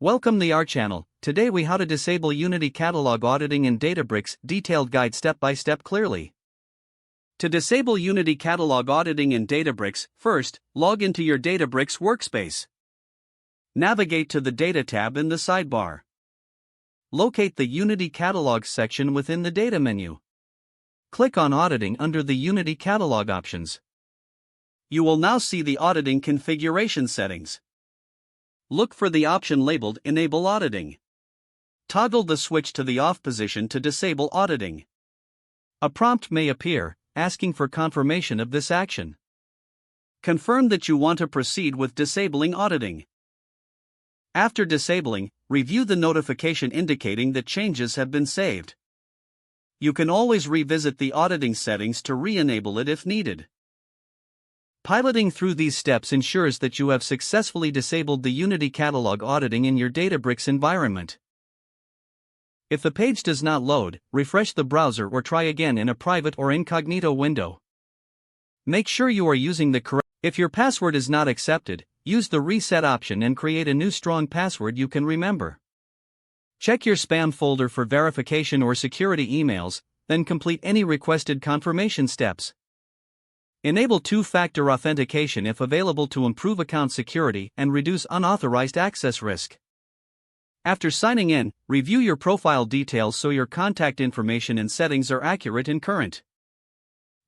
Welcome to our channel. Today we how to disable Unity Catalog auditing in Databricks, detailed guide step by step clearly. To disable Unity Catalog auditing in Databricks, first, log into your Databricks workspace. Navigate to the Data tab in the sidebar. Locate the Unity Catalog section within the Data menu. Click on Auditing under the Unity Catalog options. You will now see the auditing configuration settings. Look for the option labeled Enable Auditing. Toggle the switch to the off position to disable auditing. A prompt may appear, asking for confirmation of this action. Confirm that you want to proceed with disabling auditing. After disabling, review the notification indicating that changes have been saved. You can always revisit the auditing settings to re-enable it if needed. Piloting through these steps ensures that you have successfully disabled the Unity Catalog auditing in your Databricks environment. If the page does not load, refresh the browser or try again in a private or incognito window. Make sure you are using the correct. If your password is not accepted, use the reset option and create a new strong password you can remember. Check your spam folder for verification or security emails, then complete any requested confirmation steps. Enable two-factor authentication if available to improve account security and reduce unauthorized access risk. After signing in, review your profile details so your contact information and settings are accurate and current.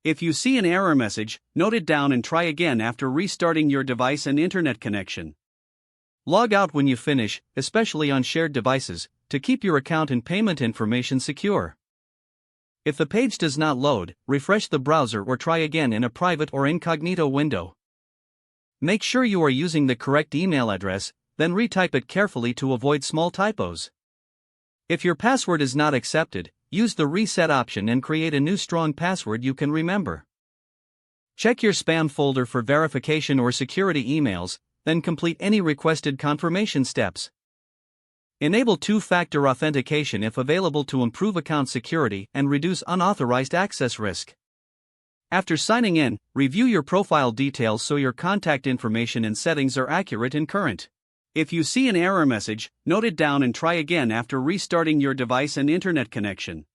If you see an error message, note it down and try again after restarting your device and internet connection. Log out when you finish, especially on shared devices, to keep your account and payment information secure. If the page does not load, refresh the browser or try again in a private or incognito window. Make sure you are using the correct email address, then retype it carefully to avoid small typos. If your password is not accepted, use the reset option and create a new strong password you can remember. Check your spam folder for verification or security emails, then complete any requested confirmation steps. Enable two-factor authentication if available to improve account security and reduce unauthorized access risk. After signing in, review your profile details so your contact information and settings are accurate and current. If you see an error message, note it down and try again after restarting your device and internet connection.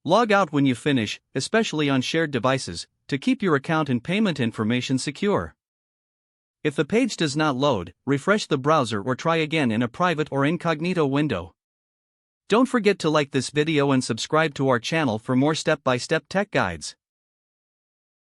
Log out when you finish, especially on shared devices, to keep your account and payment information secure. If the page does not load, refresh the browser or try again in a private or incognito window. Don't forget to like this video and subscribe to our channel for more step-by-step tech guides.